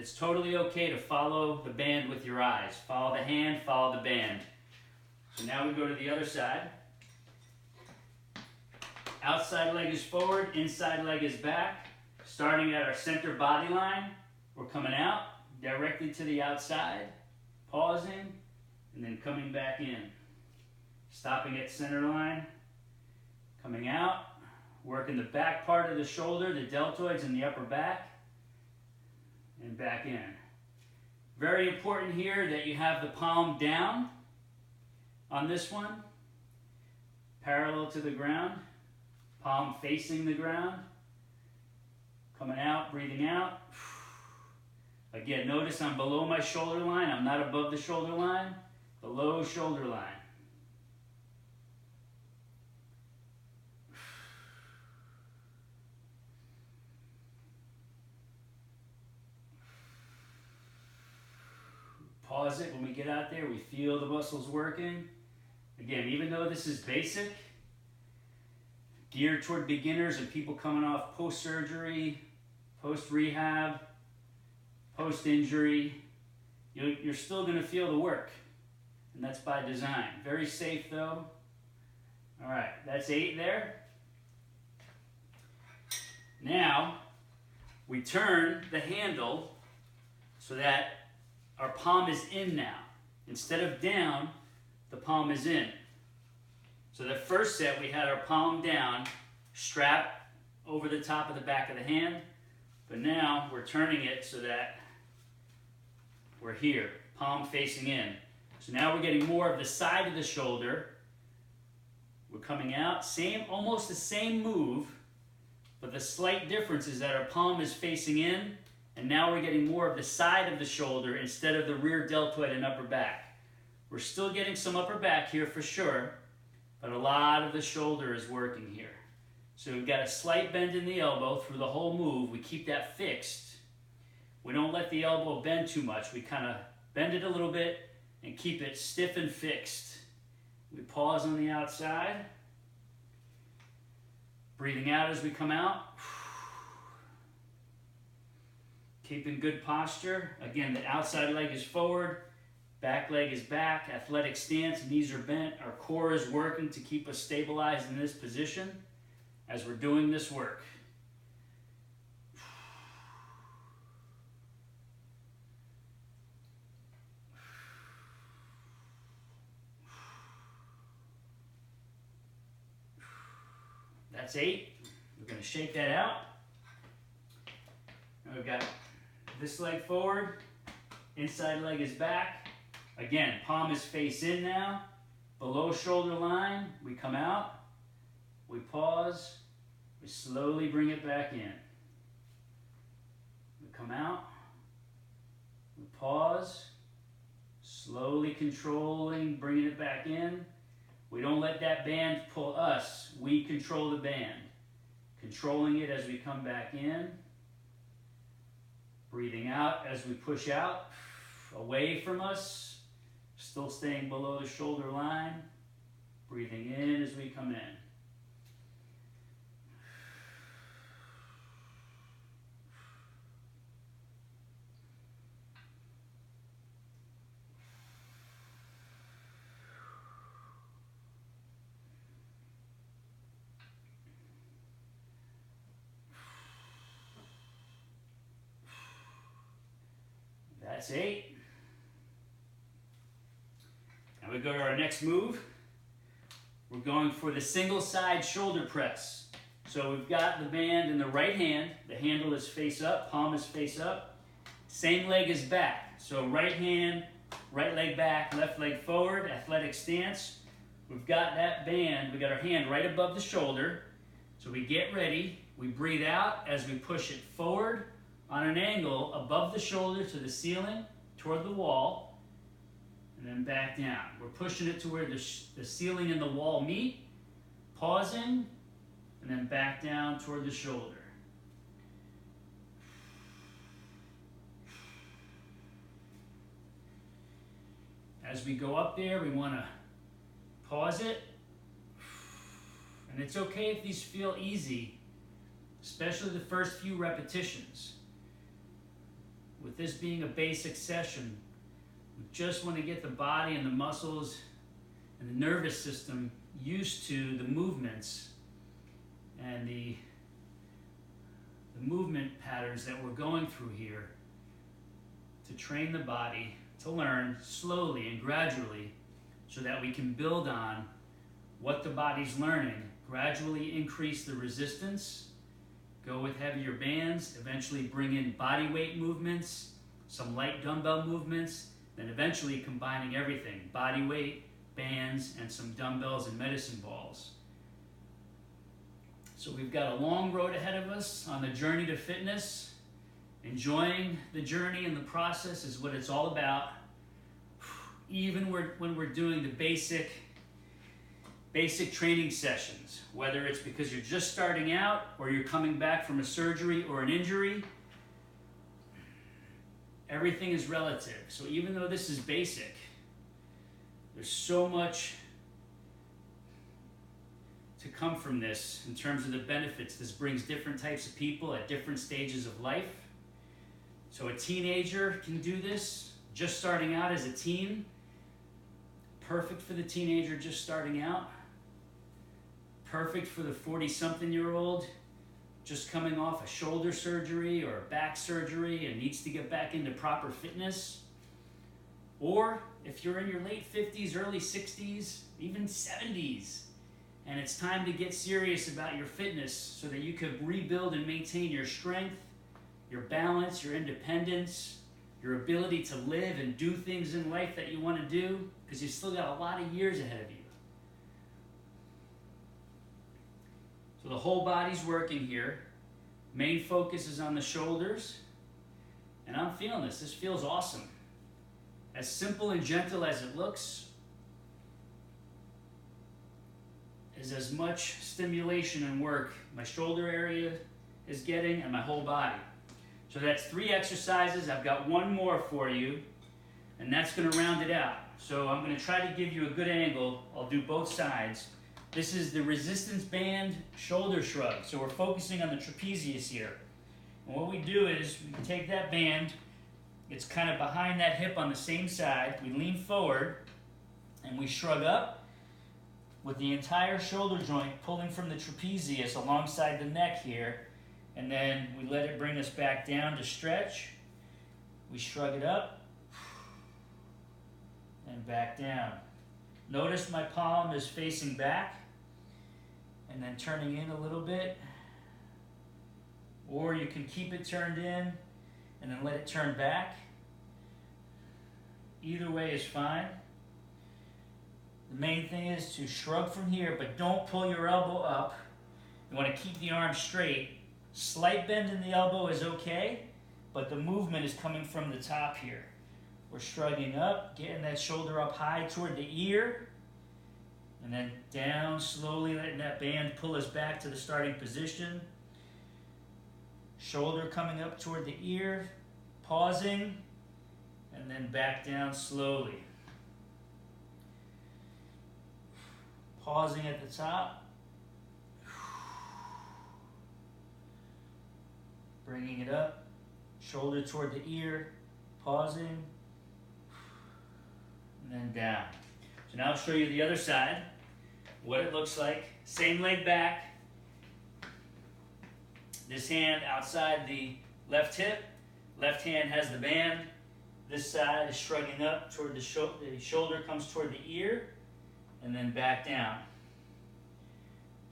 it's totally okay to follow the band with your eyes. Follow the hand, follow the band. So now we go to the other side. Outside leg is forward, inside leg is back. Starting at our center body line, we're coming out directly to the outside, pausing, and then coming back in. Stopping at center line, coming out, working the back part of the shoulder, the deltoids and the upper back, and back in. Very important here that you have the palm down on this one, parallel to the ground, palm facing the ground, coming out, breathing out. Again, notice I'm below my shoulder line, I'm not above the shoulder line, below shoulder line. Pause it when we get out there, we feel the muscles working. Again, even though this is basic, geared toward beginners and people coming off post-surgery, post-rehab, post-injury, you're still going to feel the work. And that's by design. Very safe though. All right, that's 8 there. Now, we turn the handle so that our palm is in now. Instead of down, the palm is in. So the first set, we had our palm down, strap over the top of the back of the hand. But now we're turning it so that we're here, palm facing in. So now we're getting more of the side of the shoulder. We're coming out, almost the same move, but the slight difference is that our palm is facing in, and now we're getting more of the side of the shoulder instead of the rear deltoid and upper back. We're still getting some upper back here for sure, but a lot of the shoulder is working here. So we've got a slight bend in the elbow through the whole move. We keep that fixed. We don't let the elbow bend too much. We kind of bend it a little bit and keep it stiff and fixed. We pause on the outside. Breathing out as we come out. Keeping good posture. Again, the outside leg is forward, back leg is back, athletic stance, knees are bent. Our core is working to keep us stabilized in this position as we're doing this work. That's 8. We're going to shake that out. Now we've got this leg forward, inside leg is back. Again, palm is face in now, below shoulder line. We come out, we pause, we slowly bring it back in. We come out, we pause, slowly controlling, bringing it back in. We don't let that band pull us. We control the band. Controlling it as we come back in. Breathing out as we push out, away from us. Still staying below the shoulder line. Breathing in as we come in. That's 8. Now we go to our next move. We're going for the single side shoulder press. So we've got the band in the right hand. The handle is face up, palm is face up. Same leg is back. So right hand, right leg back, left leg forward, athletic stance. We've got that band, we've got our hand right above the shoulder. So we get ready, we breathe out as we push it forward on an angle above the shoulder to the ceiling, toward the wall, and then back down. We're pushing it to where the ceiling and the wall meet, pausing, and then back down toward the shoulder. As we go up there, we want to pause it. And it's okay if these feel easy, especially the first few repetitions. with this being a basic session, we just want to get the body and the muscles and the nervous system used to the movements and the movement patterns that we're going through here, to train the body to learn slowly and gradually so that we can build on what the body's learning, gradually increase the resistance, go with heavier bands, eventually bring in body weight movements, some light dumbbell movements, then eventually combining everything, body weight, bands, and some dumbbells and medicine balls. So we've got a long road ahead of us on the journey to fitness. Enjoying the journey and the process is what it's all about. Even when we're doing the basic training sessions, whether it's because you're just starting out or you're coming back from a surgery or an injury, everything is relative. So even though this is basic, there's so much to come from this in terms of the benefits. This brings different types of people at different stages of life. So a teenager can do this, just starting out as a teen. Perfect for the teenager just starting out. Perfect for the 40-something-year-old just coming off a shoulder surgery or a back surgery and needs to get back into proper fitness. Or if you're in your late 50s, early 60s, even 70s, and it's time to get serious about your fitness so that you can rebuild and maintain your strength, your balance, your independence, your ability to live and do things in life that you want to do, because you've still got a lot of years ahead of you. So the whole body's working here. Main focus is on the shoulders. And I'm feeling this. This feels awesome. As simple and gentle as it looks, is as much stimulation and work my shoulder area is getting and my whole body. So that's 3 exercises. I've got one more for you, and that's going to round it out. So I'm going to try to give you a good angle. I'll do both sides. This is the resistance band shoulder shrug. So we're focusing on the trapezius here. And what we do is we take that band, it's kind of behind that hip on the same side. We lean forward and we shrug up with the entire shoulder joint pulling from the trapezius alongside the neck here. And then we let it bring us back down to stretch. We shrug it up and back down. Notice my palm is facing back and then turning in a little bit. Or you can keep it turned in and then let it turn back. Either way is fine. The main thing is to shrug from here, but don't pull your elbow up. You want to keep the arm straight. Slight bend in the elbow is okay, but the movement is coming from the top here. We're shrugging up, getting that shoulder up high toward the ear, and then down slowly, letting that band pull us back to the starting position. Shoulder coming up toward the ear, pausing, and then back down slowly. Pausing at the top. Bringing it up, shoulder toward the ear, pausing, and then down. So now I'll show you the other side, what it looks like. Same leg back. This hand outside the left hip. Left hand has the band. This side is shrugging up toward the shoulder comes toward the ear, and then back down.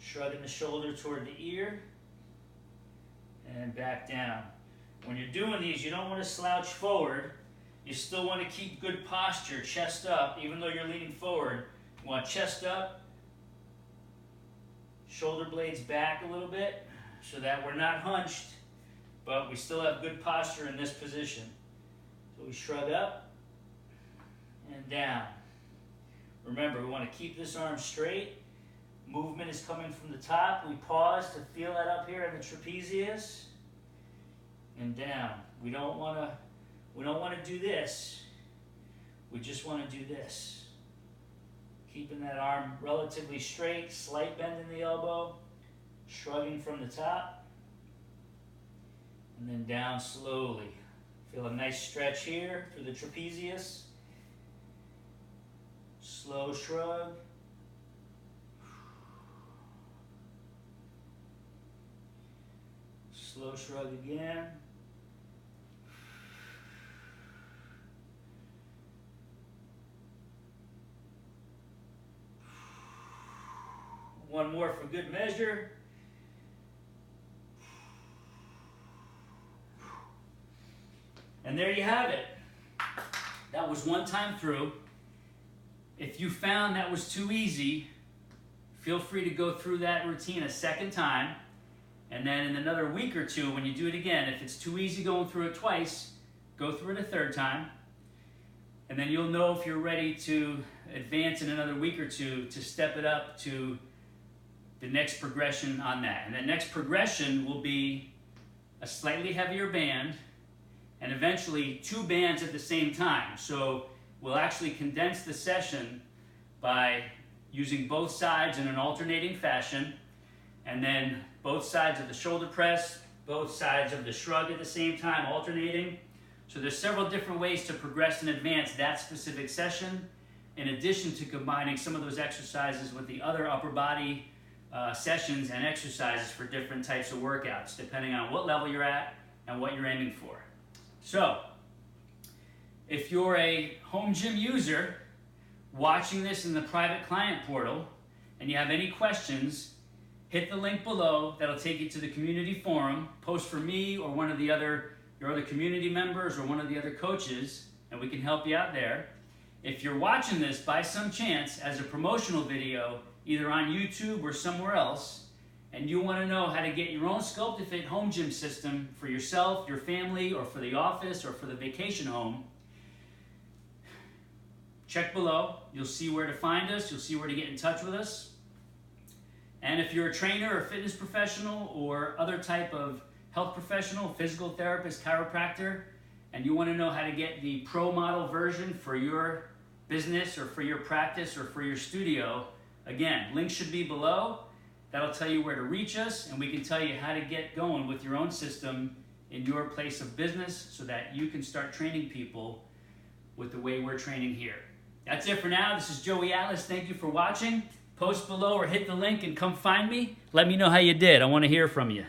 Shrugging the shoulder toward the ear, and back down. When you're doing these, you don't want to slouch forward. You still want to keep good posture, chest up, even though you're leaning forward. You want chest up, shoulder blades back a little bit, so that we're not hunched, but we still have good posture in this position. So we shrug up and down. Remember, we want to keep this arm straight. Movement is coming from the top. We pause to feel that up here in the trapezius. And down. We don't want to do this. We just want to do this. Keeping that arm relatively straight, slight bend in the elbow, shrugging from the top, and then down slowly. Feel a nice stretch here through the trapezius. Slow shrug. Slow shrug again. One more for good measure. And there you have it. That was one time through. If you found that was too easy, feel free to go through that routine a second time. And then in another week or two, when you do it again, if it's too easy going through it twice, go through it a third time. And then you'll know if you're ready to advance in another week or two to step it up to the next progression on that. And the next progression will be a slightly heavier band and eventually 2 bands at the same time. So we'll actually condense the session by using both sides in an alternating fashion, and then both sides of the shoulder press, both sides of the shrug at the same time, alternating. So there's several different ways to progress and advance that specific session, in addition to combining some of those exercises with the other upper body sessions and exercises for different types of workouts, depending on what level you're at and what you're aiming for. So, if you're a home gym user watching this in the private client portal and you have any questions, hit the link below. That'll take you to the community forum. Post for me or one of your other community members or one of the other coaches, and we can help you out there. If you're watching this by some chance as a promotional video, either on YouTube or somewhere else, and you want to know how to get your own Sculpt-to-Fit home gym system for yourself, your family, or for the office, or for the vacation home, check below. You'll see where to find us. You'll see where to get in touch with us. And if you're a trainer or fitness professional or other type of health professional, physical therapist, chiropractor, and you want to know how to get the pro model version for your business or for your practice or for your studio, again, links should be below. That'll tell you where to reach us, and we can tell you how to get going with your own system in your place of business so that you can start training people with the way we're training here. That's it for now. This is Joey Atlas. Thank you for watching. Post below or hit the link and come find me. Let me know how you did. I want to hear from you.